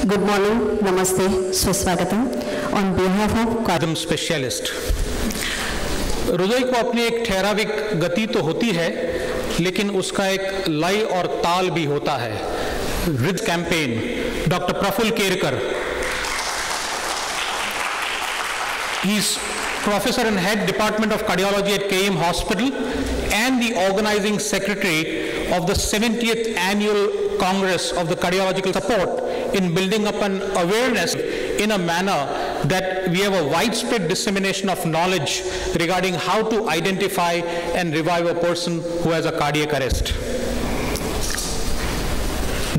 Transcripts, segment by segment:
Good morning, namaste, swaswagatam. On behalf of Kadam specialist, हृदय को अपनी एक ठहराविक गति तो होती है, लेकिन उसका एक लय और ताल भी होता है. रिद campaign, doctor Prafulla Kerkar. He is professor and head department of cardiology at KM Hospital and the organizing secretary of the 70th annual Congress of the Cardiological Support in building up an awareness in a manner that we have a widespread dissemination of knowledge regarding how to identify and revive a person who has a cardiac arrest.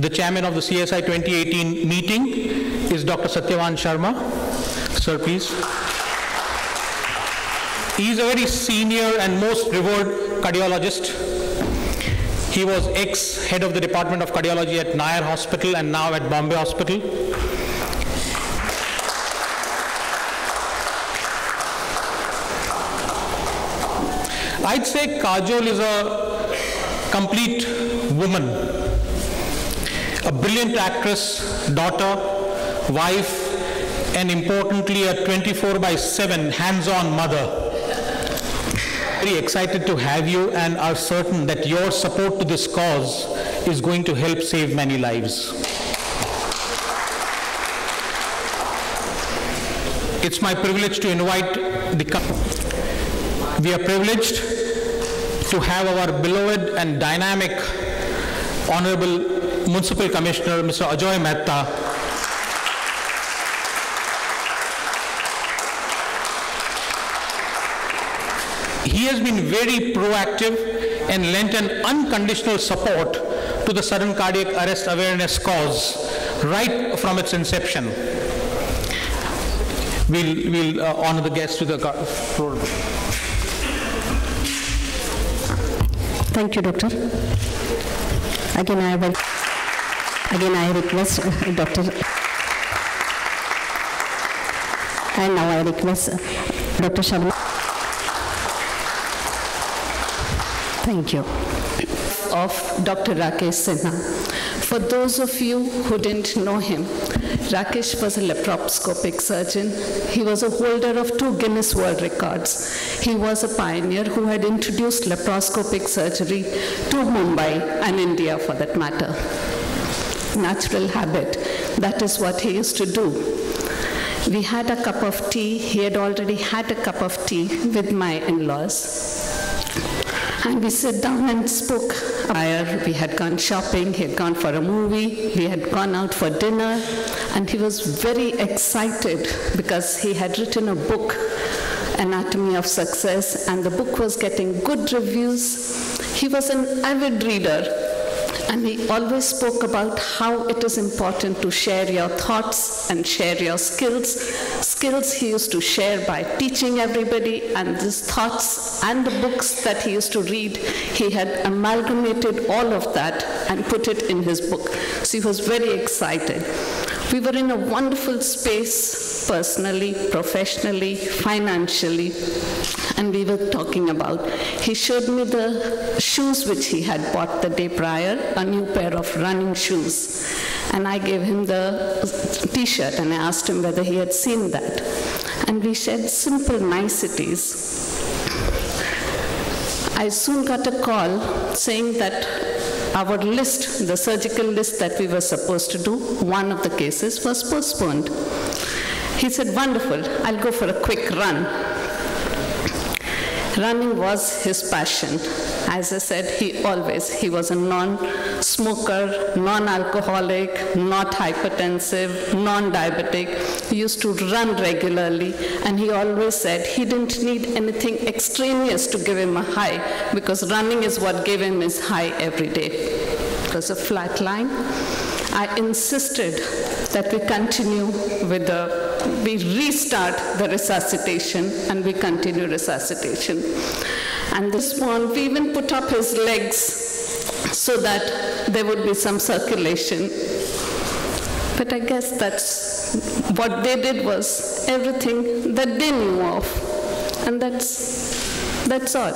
The chairman of the CSI 2018 meeting is Dr. Satyavan Sharma. Sir, please. He is a very senior and most revered cardiologist. He was ex-head of the Department of Cardiology at Nair Hospital and now at Bombay Hospital. I'd say Kajol is a complete woman, a brilliant actress, daughter, wife, and importantly a 24/7 hands-on mother. Very excited to have you and are certain that your support to this cause is going to help save many lives. It's my privilege to invite we are privileged to have our beloved and dynamic Honorable Municipal Commissioner Mr. Ajoy Mehta He has been very proactive and lent an unconditional support to the sudden cardiac arrest awareness cause right from its inception. We'll honor the guests to the floor. Thank you, Doctor. Again, I request Doctor, and now I request Dr. Sharma. Thank you. Of Dr. Rakesh Sinha. For those of you who didn't know him, Rakesh was a laparoscopic surgeon. He was a holder of 2 Guinness World Records. He was a pioneer who had introduced laparoscopic surgery to Mumbai and India for that matter. Natural habit, that is what he used to do. We had a cup of tea. He had already had a cup of tea with my in-laws. And we sat down and spoke. We had gone shopping, he had gone for a movie, we had gone out for dinner, and he was very excited because he had written a book, Anatomy of Success, and the book was getting good reviews. He was an avid reader, and he always spoke about how it is important to share your thoughts and share your skills. Skills he used to share by teaching everybody, and these thoughts and the books that he used to read, he had amalgamated all of that and put it in his book. So he was very excited. We were in a wonderful space, personally, professionally, financially, and we were talking about, he showed me the shoes which he had bought the day prior, a new pair of running shoes. And I gave him the t-shirt and I asked him whether he had seen that. And we shared simple niceties. I soon got a call saying that our list, the surgical list that we were supposed to do, one of the cases was postponed. He said, wonderful, I'll go for a quick run. Running was his passion. As I said, he was a non-smoker, non-alcoholic, not hypertensive, non-diabetic. He used to run regularly, and he always said he didn't need anything extraneous to give him a high, because running is what gave him his high every day. It was a flat line. I insisted that we continue with we restart the resuscitation, and we continue resuscitation. And this one, we even put up his legs so that there would be some circulation. But I guess that's what they did was everything that they knew of. And that's all.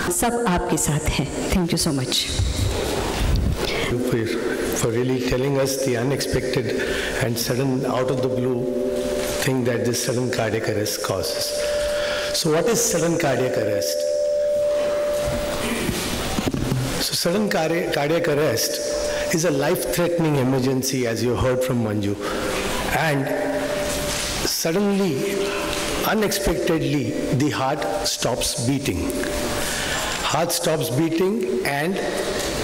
सब आपके साथ हैं. Thank you so much. For really telling us the unexpected and sudden, out of the blue thing that this sudden cardiac arrest causes. So what is sudden cardiac arrest? So sudden cardiac arrest is a life-threatening emergency, as you heard from Manju. And suddenly, unexpectedly, the heart stops beating. Heart stops beating and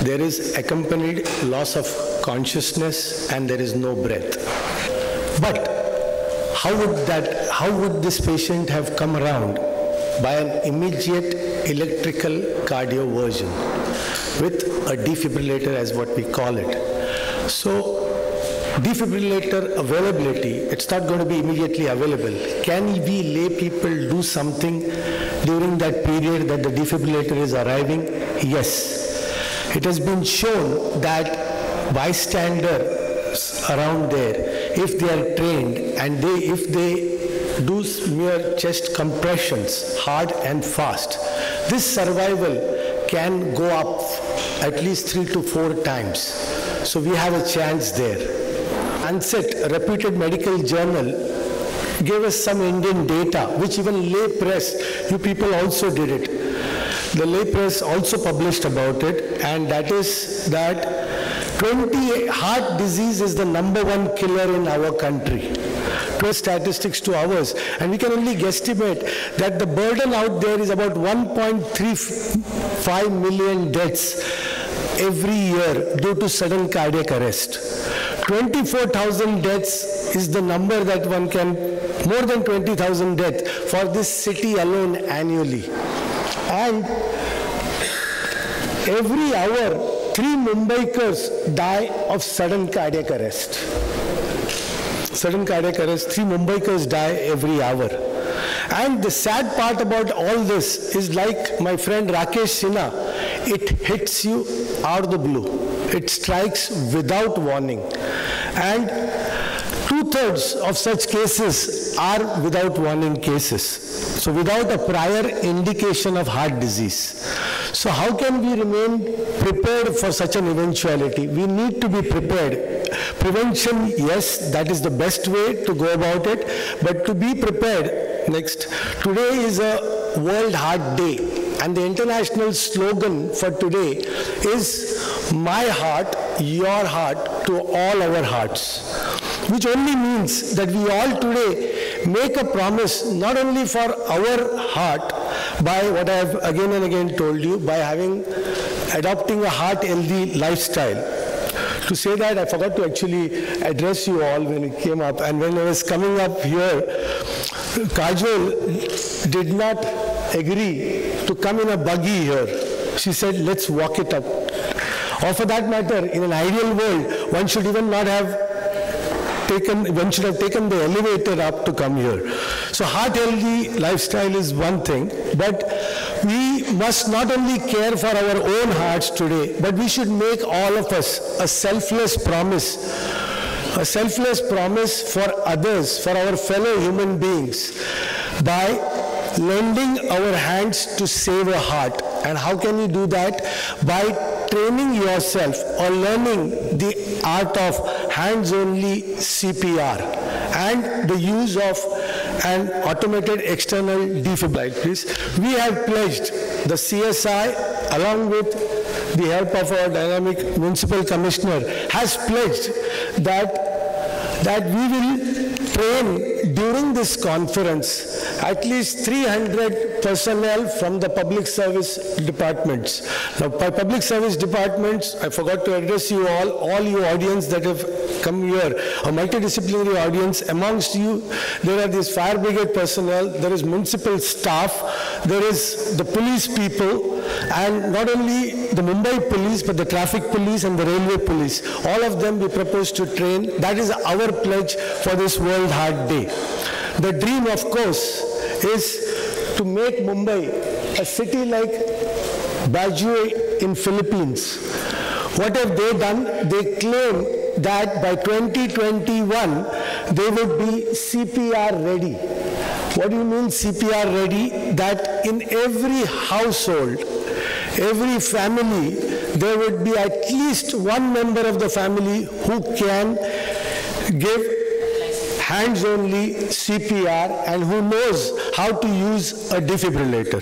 there is accompanied loss of consciousness and there is no breath. But how would this patient have come around? By an immediate electrical cardioversion with a defibrillator, as what we call it. So defibrillator availability, it's not going to be immediately available. Can we lay people do something during that period that the defibrillator is arriving? Yes. It has been shown that bystanders around there, if they are trained and if they do mere chest compressions hard and fast, this survival can go up at least 3 to 4 times. So we have a chance there. Lancet, a reputed medical journal, gave us some Indian data, which even lay press, you people also did it. The lay press also published about it, and that is that heart disease is the #1 killer in our country. Statistics to ours, and we can only guesstimate that the burden out there is about 1.35 million deaths every year due to sudden cardiac arrest. 24,000 deaths is the number that one can, more than 20,000 deaths for this city alone annually. And every hour, 3 Mumbaikars die of sudden cardiac arrest. Sudden cardiac arrest, 3 Mumbaikars die every hour. And the sad part about all this is, like my friend Rakesh Sinha, it hits you out of the blue. It strikes without warning. And 2/3 of such cases are without warning cases. So without a prior indication of heart disease. So how can we remain prepared for such an eventuality? We need to be prepared. Prevention, yes, that is the best way to go about it, but to be prepared. Next, today is a World Heart Day, and the international slogan for today is "My heart, your heart, to all our hearts," which only means that we all today make a promise not only for our heart, by what I have again and again told you, by adopting a heart-healthy lifestyle. To say that, I forgot to actually address you all when it came up, and when I was coming up here, Kajol did not agree to come in a buggy here. She said, let's walk it up. Or for that matter, in an ideal world, one should even not have one should have taken the elevator up to come here. So heart-healthy lifestyle is one thing, but we must not only care for our own hearts today, but we should make all of us a selfless promise for others, for our fellow human beings, by lending our hands to save a heart. And how can you do that? By training yourself or learning the art of hands-only CPR and the use of an automated external defibrillator. Please. We have pledged, the CSI, along with the help of our dynamic municipal commissioner, has pledged that we will train during this conference at least 300 personnel from the public service departments. Now, by public service departments, I forgot to address you all you audience that have come here, a multidisciplinary audience. Amongst you, there are these fire brigade personnel, there is municipal staff, there is the police people, and not only the Mumbai police, but the traffic police and the railway police. All of them we propose to train. That is our pledge for this World Heart Day. The dream, of course, is to make Mumbai a city like Baguio in Philippines. What have they done? They claim that by 2021, they would be CPR ready. What do you mean CPR ready? That in every household, every family, there would be at least one member of the family who can give hands-only CPR and who knows how to use a defibrillator.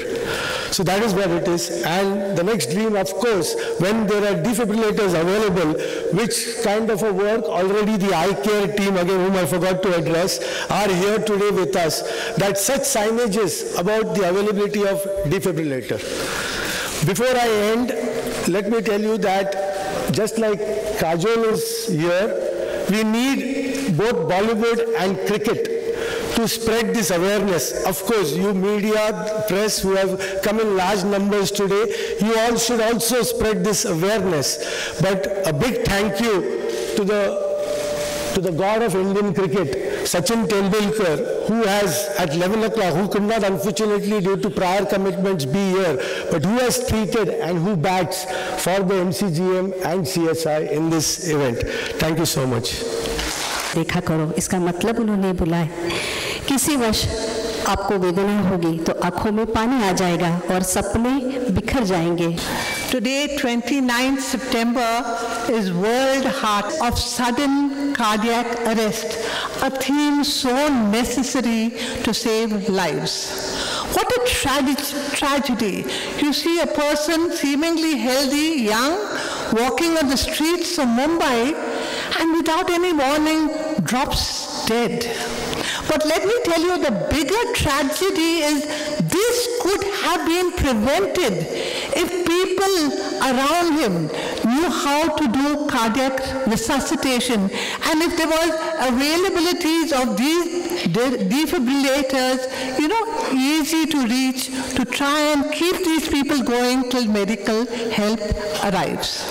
So that is what it is. And the next dream, of course, when there are defibrillators available, which kind of a work already the iCare team, again whom I forgot to address, are here today with us, that such signages about the availability of defibrillator. Before I end, let me tell you that just like Kajol is here, we need both Bollywood and cricket to spread this awareness. Of course, you media, press who have come in large numbers today, you all should also spread this awareness. But a big thank you to the god of Indian cricket, Sachin Tendulkar, who has at 11 o'clock, who could not unfortunately due to prior commitments be here, but who has treated and who bats for the MCGM and CSI in this event. Thank you so much. देखा करो, इसका मतलब उन्होंने बुलाए किसी वर्ष आपको वेदना होगी तो आंखों में पानी आ जाएगा और सपने बिखर जाएंगे. Today, 29th September, is World Heart of Sudden Cardiac Arrest, a theme so necessary to save lives. What a tragedy. You see a person seemingly healthy, young, walking on the streets of Mumbai and without any warning drops dead. But let me tell you, the bigger tragedy is this could have been prevented if people around him knew how to do cardiac resuscitation, and if there was availabilities of these defibrillators, easy to reach, to try and keep these people going till medical help arrives.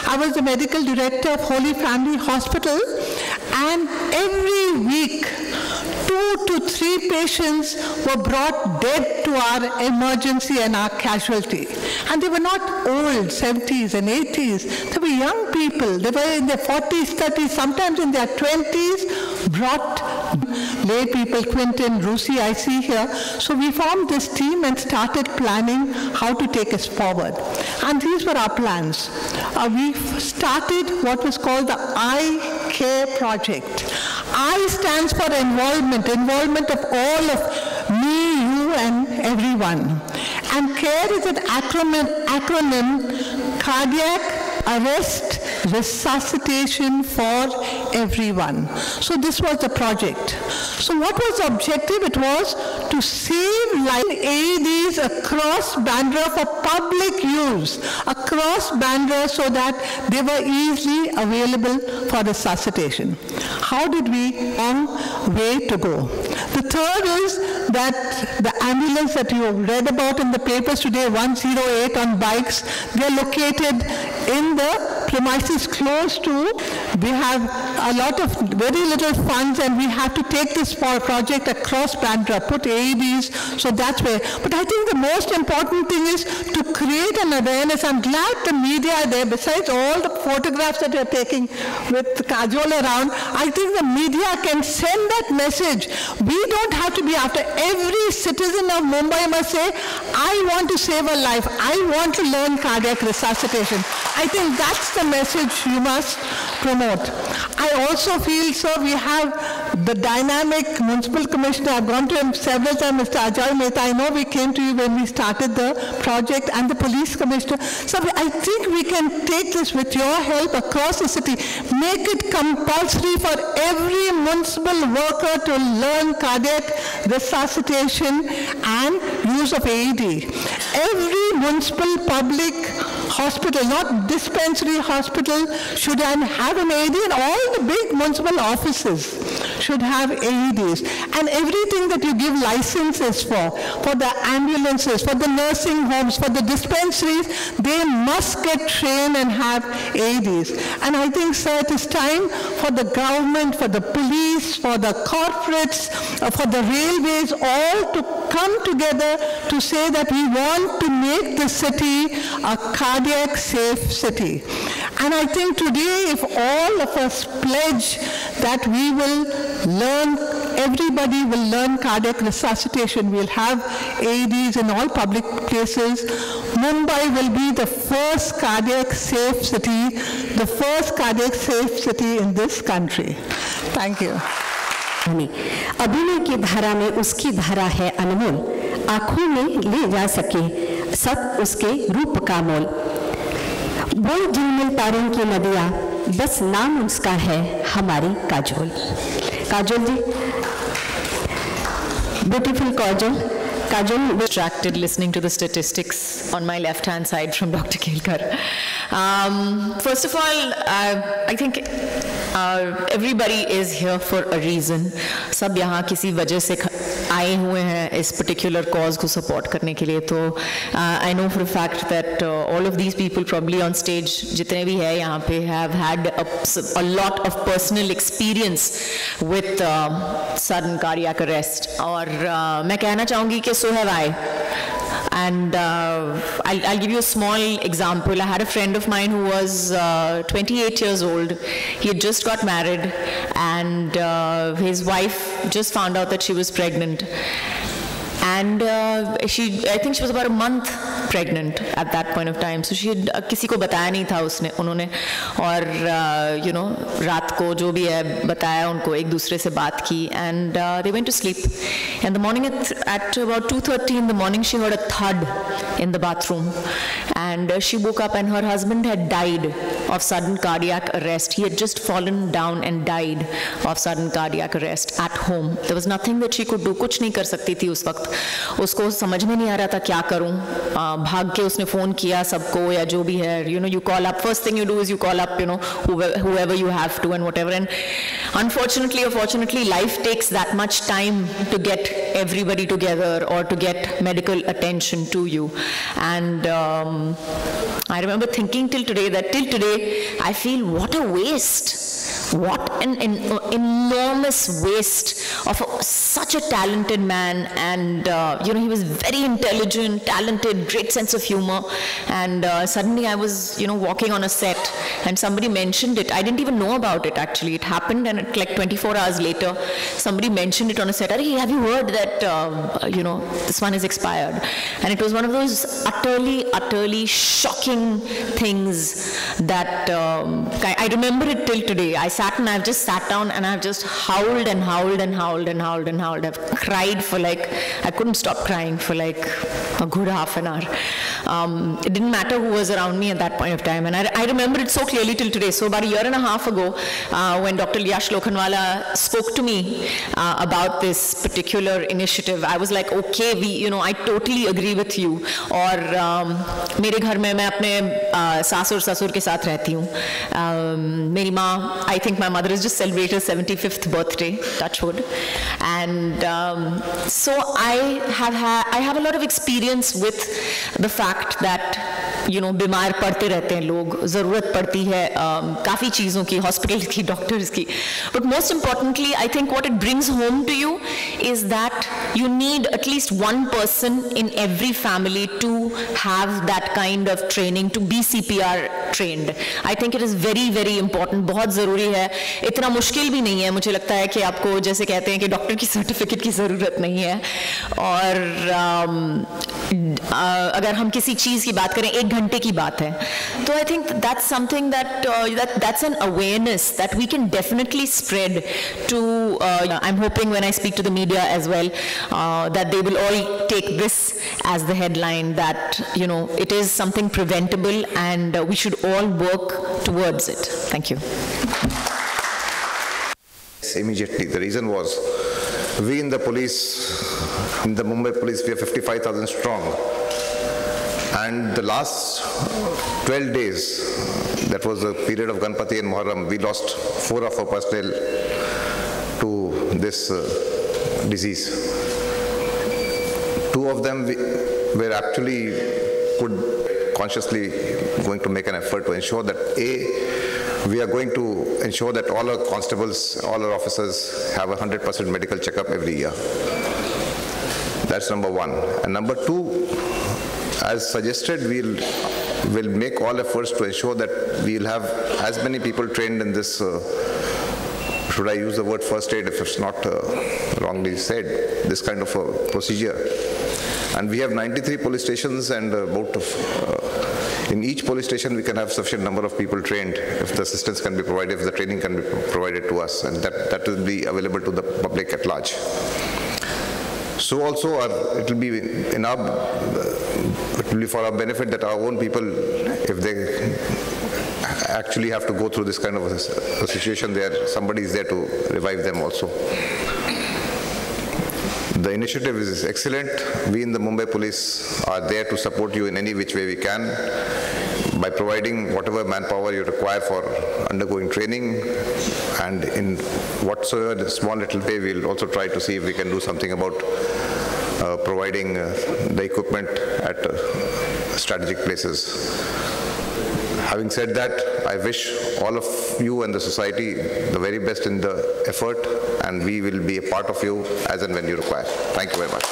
I was the medical director of Holy Family Hospital, and every week 2 to 3 patients were brought dead to our emergency and our casualty. And they were not old, 70s and 80s. They were young people. They were in their 40s, 30s, sometimes in their 20s, brought lay people, Quinton, Rusi, I see here. So we formed this team and started planning how to take us forward. And these were our plans. We started what was called the iCare project. I stands for involvement of all of me, you, and everyone. And CARE is an acronym, Cardiac Arrest Resuscitation for Everyone. So this was the project. So what was the objective? It was to save life AEDs across Bandra for public use, across Bandra, so that they were easily available for resuscitation. How did we? Long way to go. The third is that the ambulance that you read about in the papers today, 108 on bikes, they're located in the premises close to. We have a lot of very little funds, and we have to take this project across Bandra, put AEDs, so that's where. But I think the most important thing is to create an awareness. I'm glad the media are there. Besides all the photographs that you're taking with Kajol around, I think the media can send that message. We don't have to be after. Every citizen of Mumbai must say, I want to save a life. I want to learn cardiac resuscitation. I think that's the message you must promote. I also feel, sir, we have the dynamic municipal commissioner. I've gone to him several times, Mr. Ajay Mehta. I know we came to you when we started the project, and the police commissioner. So I think we can take this with your help across the city. Make it compulsory for every municipal worker to learn cardiac resuscitation and use of AED. Every municipal public hospital, not dispensary hospital, should have an AED, and all the big municipal offices should have AEDs. And everything that you give licenses for the ambulances, for the nursing homes, for the dispensaries, they must get trained and have AEDs. And I think, sir, it is time for the government, for the police, for the corporates, for the railways, all to come together to say that we want to make the city a cardiac safe city. And I think today, if all of us pledge that we will learn everybody will learn cardiac resuscitation. We'll have AEDs in all public places. Mumbai will be the first cardiac safe city, the first cardiac safe city in this country. Thank you. अभिनय की धारा में उसकी धारा है अनमोल, आंखों में ले जा सके सब उसके रूप का मोल। बोल झिलमिल तारों की नदियाँ, बस नाम उसका है हमारी Kajol. Kajol ji, beautiful Kajol. Kajol, distracted listening to the statistics on my left-hand side from Dr. Kelkar. First of all, I think everybody is here for a reason. सब यहाँ किसी वजह से आए हुए हैं इस particular cause को support करने के लिए. तो I know for a fact that all of these people probably on stage जितने भी हैं यहाँ पे have had a lot of personal experience with sudden cardiac arrest. और मैं कहना चाहूँगी कि so have I. And I'll give you a small example. I had a friend of mine who was 28 years old. He had just got married, and his wife just found out that she was pregnant. And I think she was about a month pregnant at that point of time. So she had किसी को बताया नहीं था उन्होंने और रात को जो भी है बताया उनको, एक दूसरे से बात की, and they went to sleep. And the morning at about 2:30 in the morning she heard a thud in the bathroom, and she woke up and her husband had died of sudden cardiac arrest. He had just fallen down and died of sudden cardiac arrest at home. There was nothing that she could do. कुछ नहीं कर सकती थी उस वक्त. उसको समझ में नहीं आ रहा था क्या करूं. भाग के उसने फोन किया सबको या जो भी है, you call up, first thing you do is you call up whoever you have to and whatever. And unfortunately or fortunately, life takes that much time to get everybody together or to get medical attention to you. And I remember thinking till today I feel what a waste. What an enormous waste of such a talented man. And he was very intelligent, talented, great sense of humor. And suddenly I was walking on a set and somebody mentioned it. I didn't even know about it actually. It happened, and like 24 hours later somebody mentioned it on a set. Hey, have you heard that this one is expired? And it was one of those utterly shocking things that I remember it till today. I sat and I've just sat down and I've just howled and howled and howled and howled and howled. I've cried for I couldn't stop crying for a good half an hour. It didn't matter who was around me at that point of time, and I remember it so clearly till today. So about a year and a half ago, when Dr. Yash Lokhandwala spoke to me about this particular initiative, I was like, okay, I totally agree with you. और मेरे घर में मैं अपने सास और ससुर के साथ रहती हूँ. मेरी माँ, I think my mother has just celebrated her 75th birthday, touch wood. And so I have a lot of experience with the fact that बीमार पड़ते रहते हैं लोग, ज़रूरत पड़ती है काफ़ी चीज़ों की, हॉस्पिटल की, डॉक्टर्स की. But most importantly, I think what it brings home to you is that you need at least one person in every family to have that kind of training, to be CPR trained. I think it is very, very important, बहुत ज़रूरी है. इतना मुश्किल भी नहीं है, मुझे लगता है कि आपको जैसे कहते हैं कि डॉक्टर की सर्टिफिकेट की ज़रूरत नहीं है. और अगर हम किसी चीज़ की बात करें, 1 घंटे की बात है, तो I think that's something that's an awareness that we can definitely spread to. I'm hoping when I speak to the media as well that they will all take this as the headline, that it is something preventable and we should all work towards it. Thank you. Immediately, the reason was we in the police, in the Mumbai police, we are 55,000 strong. And the last 12 days, that was the period of Ganpati and Muharram, we lost 4 of our personnel to this disease. 2 of them were actually consciously going to make an effort to ensure that we are going to ensure that all our constables, all our officers have a 100% medical checkup every year. That's number 1. And number 2, as suggested, we'll make all efforts to ensure that we'll have as many people trained in this, should I use the word first aid if it's not wrongly said, this kind of a procedure. And we have 93 police stations, and in each police station we can have sufficient number of people trained if the assistance can be provided, if the training can be provided to us, and that will be available to the public at large. So also it will be for our benefit that our own people, if they actually have to go through this kind of a situation, somebody is there to revive them also. The initiative is excellent. We in the Mumbai Police are there to support you in any which way we can by providing whatever manpower you require for undergoing training, and in whatsoever the small little way we'll also try to see if we can do something about providing the equipment at strategic places. Having said that, I wish all of you and the society the very best in the effort, and we will be a part of you as and when you require. Thank you very much.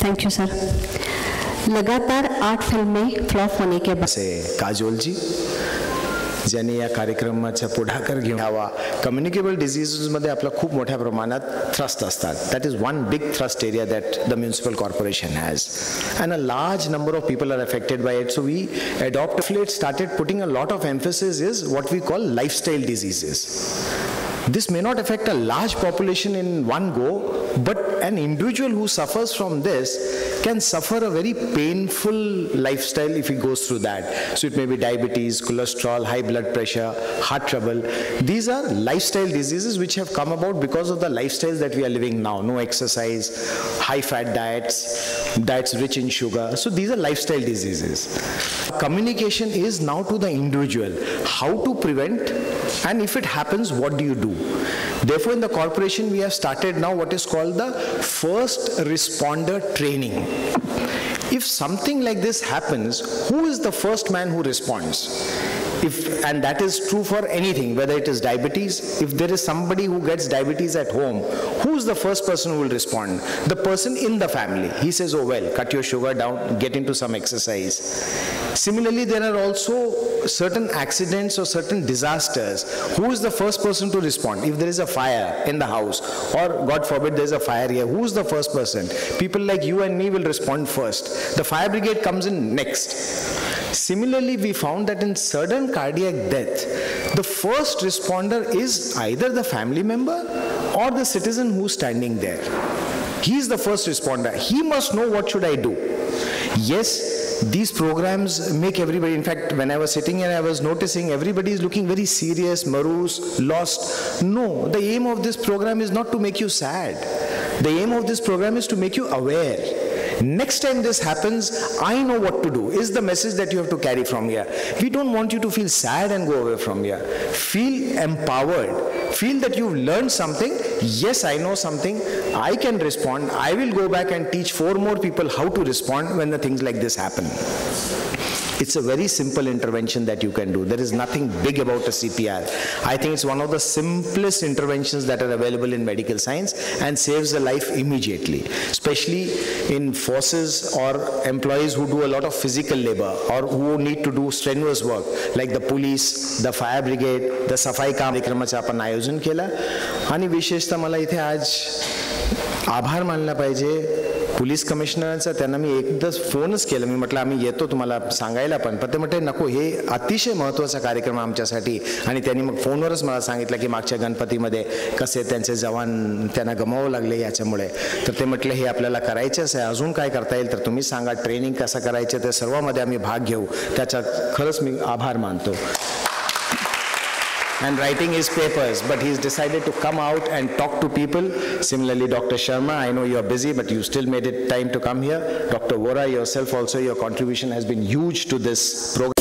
Thank you, sir. लगातार 8 फिल्में flop होने के बाद काजोल जी ज्यांनी या कार्यक्रमाचा पुढाकार घेऊन हवा. कम्युनिकेबल डिझीजेसमध्ये आपला खूप मोठ्या प्रमाणात थ्रस्ट असतात. That is one big thrust area that the municipal corporation has, and a large number of people are affected by it. So we adopted started putting a lot of emphasis is what we call lifestyle diseases. This may not affect a large population in one go, but an individual who suffers from this can suffer a very painful lifestyle if he goes through that. So it may be diabetes, cholesterol, high blood pressure, heart trouble. These are lifestyle diseases which have come about because of the lifestyles that we are living now. No exercise, high fat diets, diets rich in sugar. So these are lifestyle diseases. Communication is now to the individual. How to prevent, and if it happens, what do you do? Therefore, in the corporation, we have started now what is called the first responder training. If something like this happens, who is the first man who responds? And that is true for anything, whether it is diabetes. If there is somebody who gets diabetes at home, who is the first person who will respond? The person in the family. He says, oh well, cut your sugar down, get into some exercise. Similarly, there are also certain accidents or certain disasters. Who is the first person to respond? If there is a fire in the house, or God forbid there is a fire here, who is the first person? People like you and me will respond first. The fire brigade comes in next. Similarly, we found that in sudden cardiac death, the first responder is either the family member or the citizen who's standing there. He is the first responder. He must know what should I do. Yes, these programs make everybody, in fact, when I was sitting here, I was noticing everybody is looking very serious, morose, lost. No, the aim of this program is not to make you sad. The aim of this program is to make you aware. Next time this happens, I know what to do, is the message that you have to carry from here. We don't want you to feel sad and go away from here. Feel empowered. Feel that you've learned something. Yes, I know something. I can respond. I will go back and teach 4 more people how to respond when the things like this happen. It's a very simple intervention that you can do. There is nothing big about a CPR. I think it's one of the simplest interventions that are available in medical science and saves a life immediately, especially in forces or employees who do a lot of physical labor or who need to do strenuous work, like the police, the fire brigade, the सफाई कार्यक्रमाचं आपण आयोजन केलं. आणि विशेषतः मला इथे आज आभार मानला पाहिजे पोलीस कमिशनरचा. त्यांना मी एकदाच फोनच केला. मी म्हटलं आम्ही येतो तुम्हाला सांगायला, पण ते म्हटले नको, हे अतिशय महत्त्वाचा कार्यक्रम आमच्यासाठी. आणि त्यांनी मग फोनवरच मला सांगितलं की मागच्या गणपतीमध्ये कसे त्यांचे जवान त्यांना गमावं लागले याच्यामुळे. तर ते म्हटले हे आपल्याला करायचंच आहे, अजून काय करता येईल तर तुम्ही सांगा, ट्रेनिंग कसं करायचं ते सर्वांमध्ये आम्ही भाग घेऊ. त्याचा खरंच मी आभार मानतो. And writing his papers, but he's decided to come out and talk to people. Similarly, Dr. Sharma, I know you're busy, but you still made it time to come here. Dr. Vora, yourself also, your contribution has been huge to this program.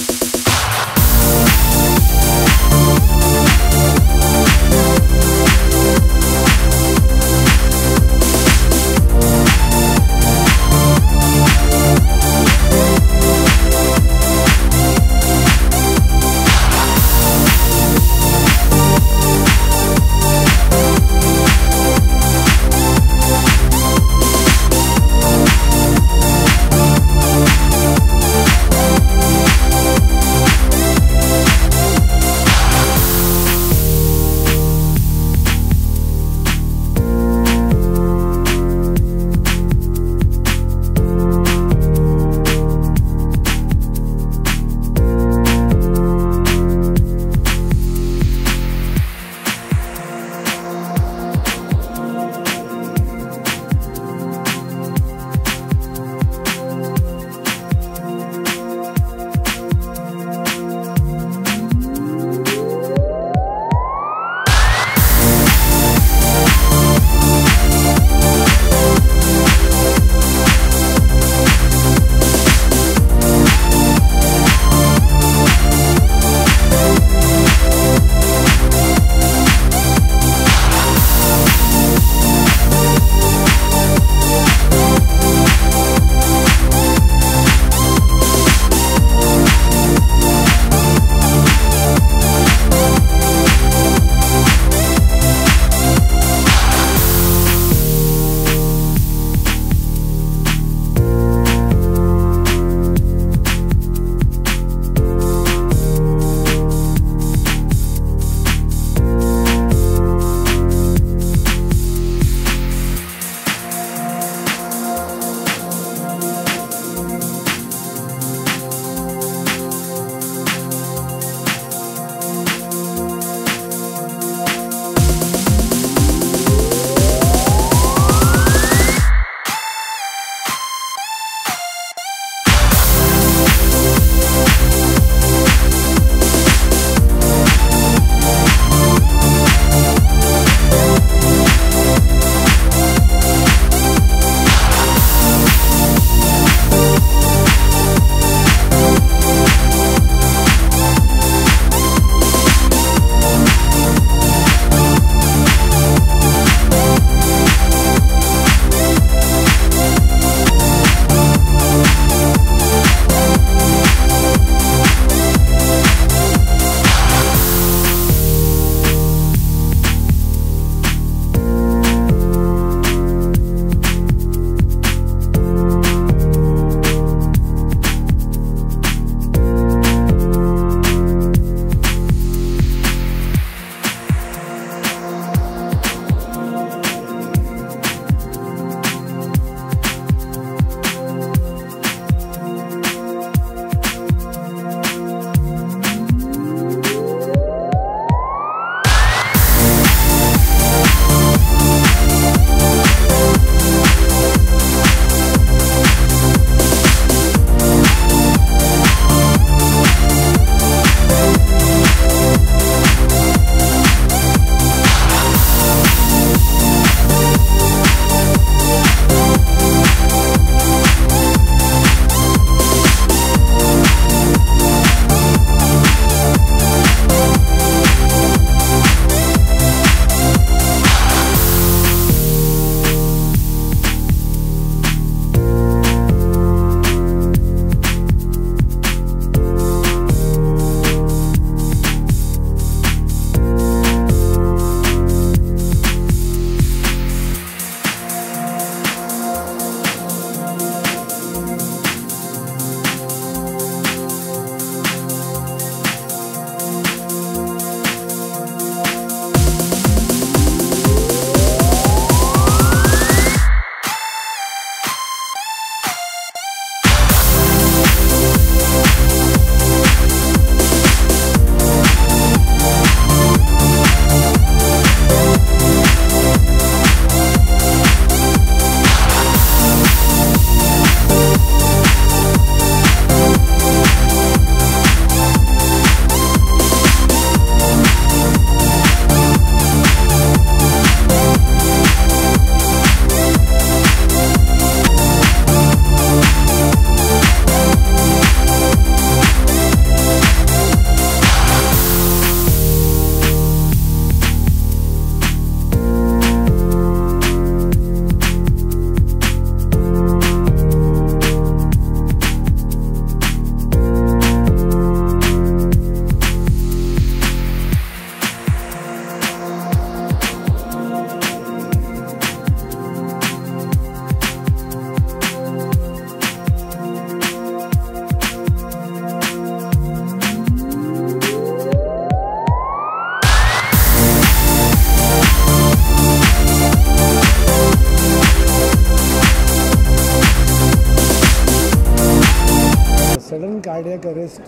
Sudden cardiac arrest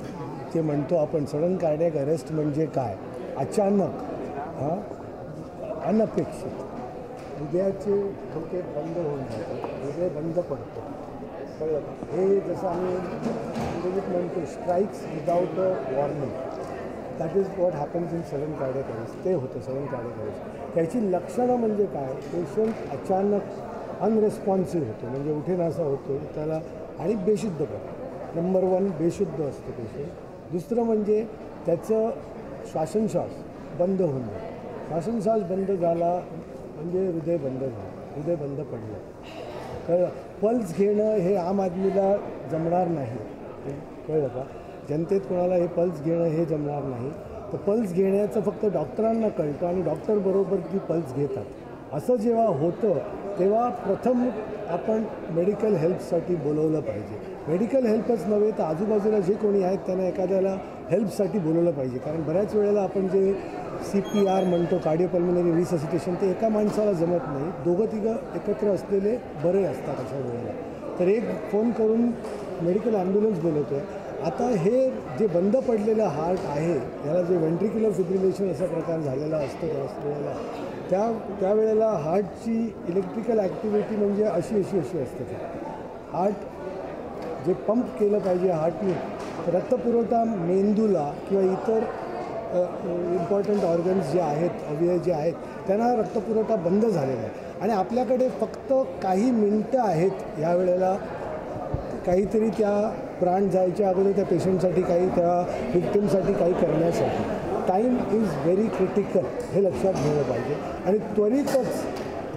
जे म्हणतो आपण, sudden cardiac arrest म्हणजे काय? अचानक अनपेक्षित हृदयाचे ठोके बंद होऊन जातात, हृदय बंद पडतो. कळलं? हे जसं आम्ही इंग्रजीत म्हणतो strikes without a warning, that is what happens in sudden cardiac arrest. ते होतं सडन कार्डियक अरेस्ट. त्याची लक्षणं म्हणजे काय? पेशंट अचानक अनरेस्पॉन्सिव्ह होतो, म्हणजे उठेनासा होतो त्याला, आणि बेशुद्ध पडतो. नंबर 1 बेशुद्ध असतो पेशंट. दुसरं म्हणजे त्याचं श्वासोच्छ्वास बंद होऊन जातो. श्वासोच्छ्वास बंद झाला म्हणजे हृदय बंद झालं, हृदय बंद पडलं. कळलं? पल्स घेणं हे आम आदमीला जमणार नाही. कळलं का? जनतेत कोणाला हे पल्स घेणं हे जमणार नाही. तर पल्स घेण्याचं फक्त डॉक्टरांना कळतं आणि डॉक्टर बरोबर ती पल्स घेतात. असं जेव्हा होतं तेव्हा प्रथम आपण मेडिकल हेल्पसाठी बोलवलं पाहिजे. मेडिकल हेल्पच नव्हे तर आजूबाजूला जे कोणी आहेत त्यांना एखाद्याला हेल्पसाठी बोलवलं पाहिजे. कारण बऱ्याच वेळेला आपण जे CPR म्हणतो, कार्डिओपल्मोनरी रिससिटेशन, ते एका माणसाला जमत नाही. दोघं तिघं एकत्र असलेले बरे असतात अशा वेळेला. तर एक फोन करून मेडिकल ॲम्ब्युलन्स बोलवतो आहे. आता हे जे बंद पडलेलं हार्ट आहे, याला जे व्हेंट्रिक्युलर फिब्रिलेशन असा प्रकार झालेला असतो वेळेला, त्यावेळेला हार्टची इलेक्ट्रिकल ॲक्टिव्हिटी म्हणजे अशी असते. हार्ट जे पंप केलं पाहिजे हार्टने, रक्तपुरवठा मेंदूला किंवा इतर इम्पॉर्टंट ऑर्गन्स जे आहेत, अवयव जे आहेत, त्यांना रक्तपुरवठा बंद झालेला आहे. आणि आपल्याकडे फक्त काही मिनटं आहेत यावेळेला काहीतरी त्या प्राण जायच्या अगोदर त्या पेशंटसाठी काही, त्या व्हिक्टिमसाठी काही करण्यासाठी. टाईम इज व्हेरी क्रिटिकल, हे लक्षात घेतलं पाहिजे. आणि त्वरितच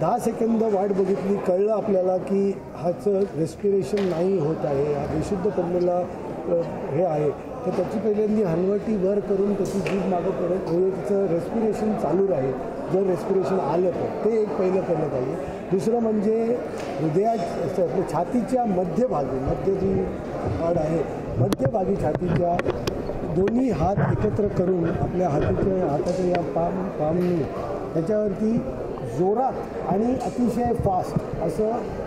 10 सेकंद वाट बघितली, कळलं आपल्याला की ह्याचं रेस्पिरेशन नाही होत आहे, हा बेशुद्ध पडलेला हे आहे, तर त्याची पहिल्यांदा हनवटी वर करून त्याची जीभ मागं पडत म्हणजे तिचं रेस्पिरेशन चालू राहील. जर रेस्पिरेशन आलं तर ते एक पहिलं केलं पाहिजे. दुसरं म्हणजे हृदयाच्या छातीच्या मध्यभागी, मध्य जी हाड आहे, मध्यभागी छातीच्या दोन्ही हात एकत्र करून आपल्या हाताच्या या पामनी त्याच्यावरती जोरात आणि अतिशय फास्ट असं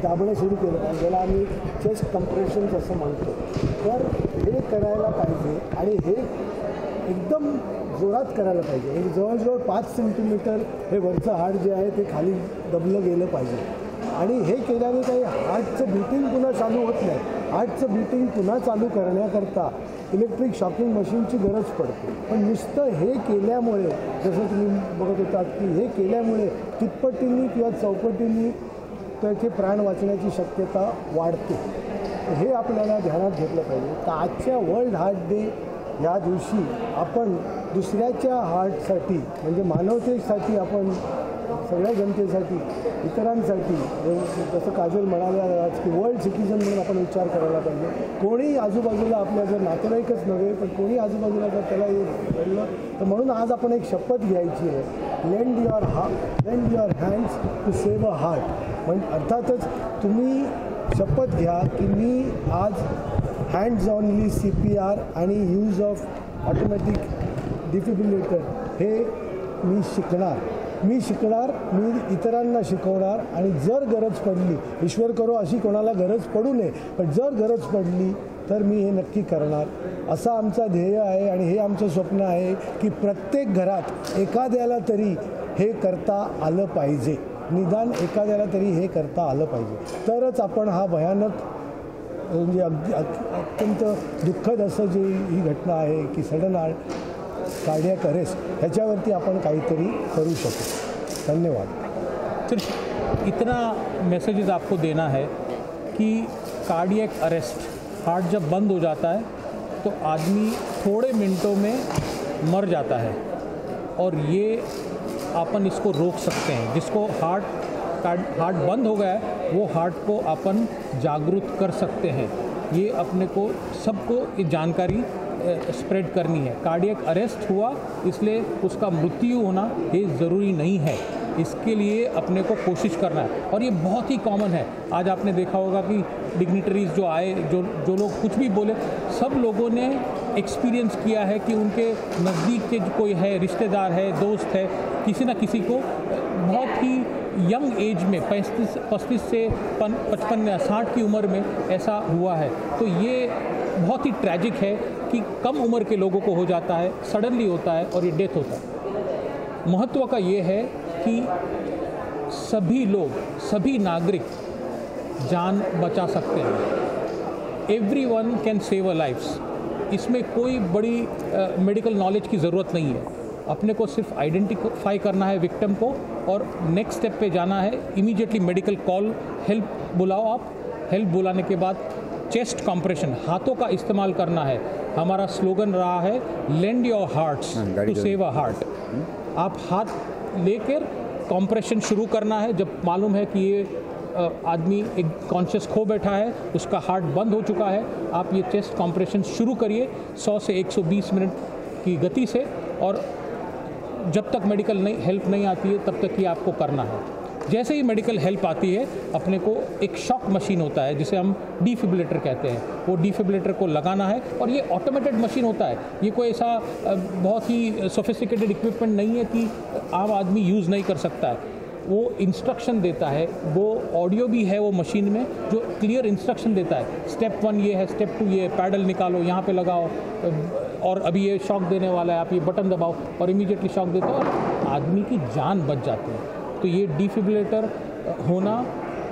दाबणं सुरू केलं पाहिजे, ज्याला आम्ही चेस्ट कंप्रेशन्स असं म्हणतो. तर हे करायला पाहिजे आणि हे एकदम जोरात करायला पाहिजे. म्हणजे जवळजवळ 5 सेंटीमीटर हे वरचं हाड जे आहे ते खाली दबलं गेलं पाहिजे. आणि हे केल्याने काही हार्टचं बीटिंग पुन्हा चालू होत नाही. हार्टचं बीटिंग पुन्हा चालू करण्याकरता इलेक्ट्रिक शॉकिंग मशीनची गरज पडते. पण नुसतं हे केल्यामुळे, जसं तुम्ही बघत होतात की हे केल्यामुळे तिप्पटींनी किंवा चौपटींनी त्याचे प्राण वाचण्याची शक्यता वाढते. हे आपल्याला ध्यानात घेतलं पाहिजे. तर आजच्या वर्ल्ड हार्ट डे या दिवशी आपण दुसऱ्याच्या हार्टसाठी म्हणजे मानवतेसाठी, आपण सगळ्या जनतेसाठी, इतरांसाठी, जसं काजल म्हणाल्या की वर्ल्ड सिटिझन म्हणून आपण विचार करायला पाहिजे. कोणी आजूबाजूला आपल्या जर नातेवाईकच नव्हे पण कोणी आजूबाजूला जर त्याला घडलं तर म्हणून आज आपण एक शपथ घ्यायची आहे, lend your hands to save a heart. म्हणजे अर्थातच तुम्ही शपथ घ्या की मी आज हँड्स ऑनली CPR आणि यूज ऑफ ऑटोमॅटिक डिफिब्रिलेटर हे मी शिकणार, मी इतरांना शिकवणार. आणि जर गरज पडली, ईश्वर करो अशी कोणाला गरज पडू नये, पण जर गरज पडली तर मी हे नक्की करणार. असा आमचा ध्येय आहे आणि हे आमचं स्वप्न आहे की प्रत्येक घरात एखाद्याला तरी हे करता आलं पाहिजे, निदान एखाद्याला तरी हे करता आलं पाहिजे. तरच आपण हा भयानक म्हणजे अत्यंत दुःखद असं जे ही घटना आहे की सडन कार्डियक अरेस्ट, ह्याच्यावरती आपण काहीतरी करू शकू. धन्यवाद. सिर्फ इतना मैसेजेस आपको देना है कि कार्डियक अरेस्ट, हार्ट जब बंद हो जाता है तो आदमी थोड़े मिनटों में मर जाता है और ये अपन इसको रोक सकते हैं. जिसको हार्ट बंद हो गया है वो हार्ट को अपन जागरूक कर सकते हैं. ये अपने को सबको ये जानकारी स्प्रेड करनी है. कार्डियक अरेस्ट हुआ इसलिए उसका मृत्यु होना ये ज़रूरी नहीं है. इसके लिए अपने को कोशिश करना है और ये बहुत ही कॉमन है. आज आपने देखा होगा कि डिग्निटरीज जो आए, जो लोग कुछ भी बोले, सब लोगों ने एक्सपीरियंस किया है कि उनके नज़दीक के कोई है, रिश्तेदार है, दोस्त है, किसी न किसी को बहुत ही यंग एज में 35 से 55 या 60 की उम्र में ऐसा हुआ है. तो ये बहुत ही ट्रैजिक है कि कम उम्र के लोगों को हो जाता है, सडनली होता है और ये डेथ होता है। महत्व का ये है कि सभी लोग, सभी नागरिक जान बचा सकते हैं। Everyone can save a lifes. इसमें कोई बड़ी मेडिकल नॉलेज की ज़रूरत नहीं है। अपने को सिर्फ आइडेंटिफाई करना है विक्टिम को और नेक्स्ट स्टेप पे जाना है। इमीडिएटली मेडिकल कॉल, हेल्प बुलाओ आप। हेल्प बुलाने के बाद चेस्ट कंप्रेशन, हाथों का इस्तेमाल करना है। हमारा स्लोगन रहा है lend your hearts to save a heart. आप हाथ लेकर कंप्रेशन शुरू करना है। जब मालूम है कि ये आदमी एक कॉन्शियस खो बैठा है, उसका हार्ट बंद हो चुका है, आप ये चेस्ट कंप्रेशन शुरू करिए 100 से 120 मिनट की गति से, और जब तक मेडिकल हेल्प नहीं आती है तब तक ही आपको करना है। जैसे ही मेडिकल हेल्प आती है, अपने को एक शॉक मशीन होता है जिसे हम डिफिब्रिलेटर कहते हैं, वो डिफिब्रिलेटर को लगाना है। और ये ऑटोमेटेड मशीन होता है, ये कोई ऐसा बहुत ही सोफिस्टिकेटेड इक्विपमेंट नहीं है कि आम आदमी यूज़ नहीं कर सकता है। वो इंस्ट्रक्शन देता है, वो ऑडियो भी है वो मशीन में जो क्लियर इंस्ट्रक्शन देता है। स्टेप 1 ये है, स्टेप 2 ये, पैडल निकालो, यहाँ पे लगाओ, और अभी ये शॉक देने वाला है, आप ये बटन दबाओ, और इमीडिएटली शॉक देता है और आदमी की जान बच जाती है। तो ये डिफिब्रिलेटर होना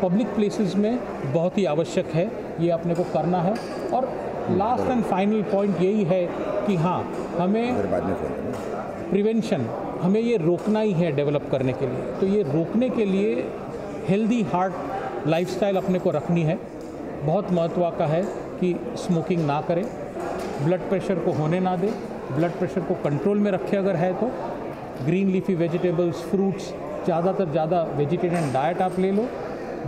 पब्लिक प्लेसेस में बहुत ही आवश्यक है, ये अपने को करना है। और लास्ट एंड फाइनल पॉइंट यही है कि हाँ, हमें प्रिवेंशन, हमें ये रोकना ही है डेवलप करने के लिए। तो ये रोकने के लिए हेल्दी हार्ट लाइफस्टाइल अपने को रखनी है। बहुत महत्व का है कि स्मोकिंग ना करें, ब्लड प्रेशर को होने ना दें, ब्लड प्रेशर को कंट्रोल में रखें अगर है तो। ग्रीन लीफी वेजिटेबल्स, फ्रूट्स, ज़्यादातर ज़्यादा वेजिटेरियन डाइट आप ले लो।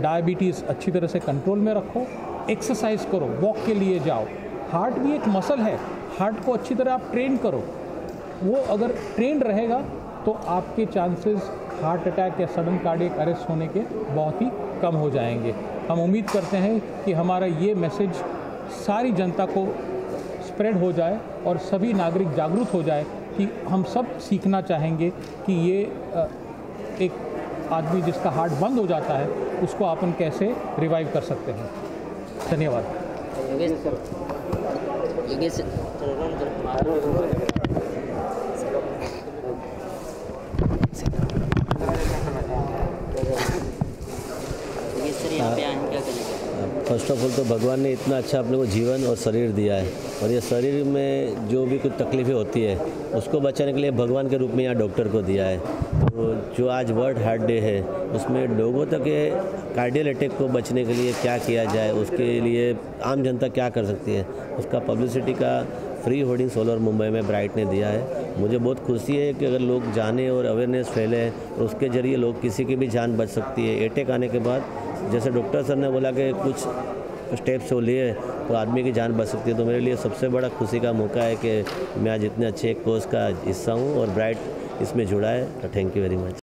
डायबिटीज़ अच्छी तरह से कंट्रोल में रखो। एक्सरसाइज करो, वॉक के लिए जाओ। हार्ट भी एक मसल है, हार्ट को अच्छी तरह आप ट्रेन करो। वो अगर ट्रेन रहेगा तो आपके चांसेस हार्ट अटैक या सडन कार्डियक अरेस्ट होने के बहुत ही कम हो जाएंगे। हम उम्मीद करते हैं कि हमारा ये मैसेज सारी जनता को स्प्रेड हो जाए और सभी नागरिक जागरूक हो जाए कि हम सब सीखना चाहेंगे कि ये एक आदमी जिसका हार्ट बंद हो जाता है उसको अपन कैसे रिवाइव कर सकते हैं। धन्यवाद। फर्स्ट ऑफ ऑल तो भगवान ने इतना अच्छा अपने को जीवन और शरीर दिया है, और ये शरीर में जो भी कुछ तकलीफ़ें होती है उसको बचाने के लिए भगवान के रूप में यहाँ डॉक्टर को दिया है। तो जो आज वर्ल्ड हार्ट डे है उसमें लोगों तक ये कार्डियल अटैक को बचने के लिए क्या किया जाए, उसके लिए आम जनता क्या कर सकती है, उसका पब्लिसिटी का फ्री होर्डिंग सोलर मुंबई में ब्राइट ने दिया है। मुझे बहुत खुशी है कि अगर लोग जाने और अवेयरनेस फैले तो उसके ज़रिए लोग किसी की भी जान बच सकती है। अटैक आने के बाद जैसे डॉक्टर सर ने बोला कि कुछ स्टेप्स वो लिए तो आदमी की जान बच सकती है, तो मेरे लिए सबसे बड़ा खुशी का मौका है कि मैं आज इतने अच्छे एक कोर्स का हिस्सा हूँ और ब्राइट इसमें जुड़ा है। तो थैंक यू वेरी मच।